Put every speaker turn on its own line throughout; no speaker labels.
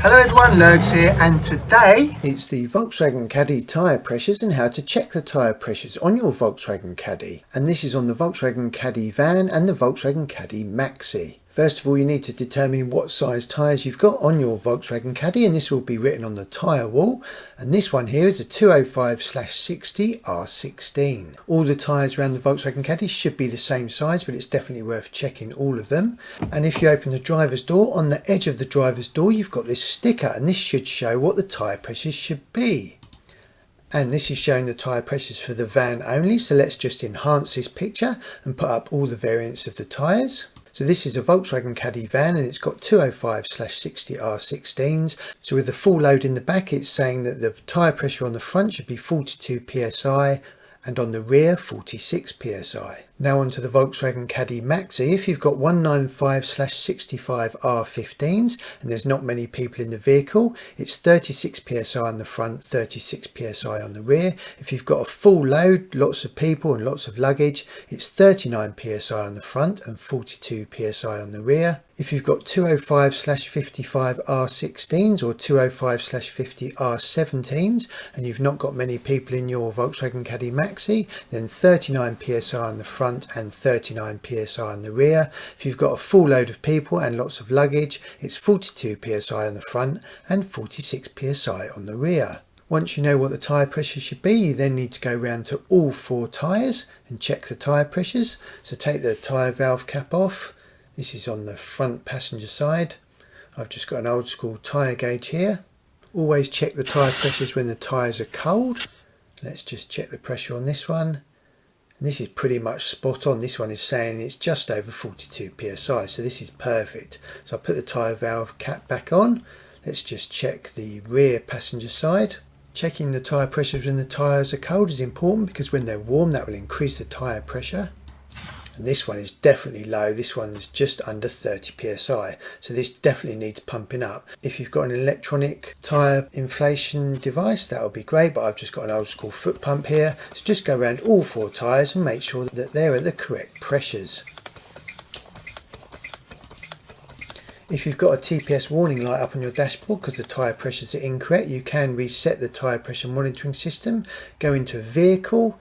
Hello everyone, Lurgs here, and today it's the Volkswagen Caddy Tyre Pressures and how to check the tyre pressures on your Volkswagen Caddy. And this is on the Volkswagen Caddy van and the Volkswagen Caddy Maxi. First of all, you need to determine what size tyres you've got on your Volkswagen Caddy, and this will be written on the tyre wall. And this one here is a 205/60 R16. All the tyres around the Volkswagen Caddy should be the same size, but it's definitely worth checking all of them. And if you open the driver's door, on the edge of the driver's door you've got this sticker, and this should show what the tyre pressures should be. And this is showing the tyre pressures for the van only, so let's just enhance this picture and put up all the variants of the tyres. So this is a Volkswagen Caddy van and it's got 205/60 R16s. So with the full load in the back, it's saying that the tyre pressure on the front should be 42 psi and on the rear 46 psi. Now onto the Volkswagen Caddy Maxi. If you've got 195/65 R15s and there's not many people in the vehicle, it's 36 psi on the front, 36 psi on the rear. If you've got a full load, lots of people and lots of luggage, it's 39 psi on the front and 42 psi on the rear. If you've got 205/55 R16s or 205/50 R17s and you've not got many people in your Volkswagen Caddy Maxi, then 39 psi on the front and 39 psi on the rear. If you've got a full load of people and lots of luggage, it's 42 psi on the front and 46 psi on the rear. Once you know what the tyre pressure should be, you then need to go round to all four tyres and check the tyre pressures. So take the tyre valve cap off. This is on the front passenger side. I've just got an old school tyre gauge here. Always check the tyre pressures when the tyres are cold. Let's just check the pressure on this one. And this is pretty much spot on. This one is saying it's just over 42 psi, so this is perfect. So I'll put the tyre valve cap back on. Let's just check the rear passenger side. Checking the tyre pressures when the tyres are cold is important because when they're warm that will increase the tyre pressure. And this one is definitely low. This one's just under 30 psi, so this definitely needs pumping up. If you've got an electronic tyre inflation device, that would be great, but I've just got an old school foot pump here. So just go around all four tyres and make sure that they're at the correct pressures. If you've got a TPS warning light up on your dashboard because the tyre pressures are incorrect, you can reset the tyre pressure monitoring system. Go into vehicle,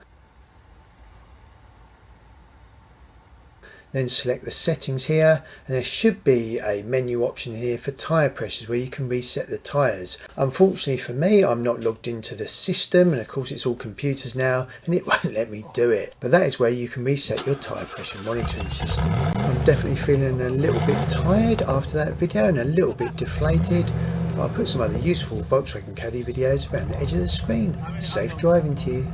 then select the settings here, and there should be a menu option here for tyre pressures where you can reset the tyres. Unfortunately for me, I'm not logged into the system, and of course it's all computers now and it won't let me do it. But that is where you can reset your tyre pressure monitoring system. I'm definitely feeling a little bit tired after that video and a little bit deflated, but I'll put some other useful Volkswagen Caddy videos around the edge of the screen. Safe driving to you.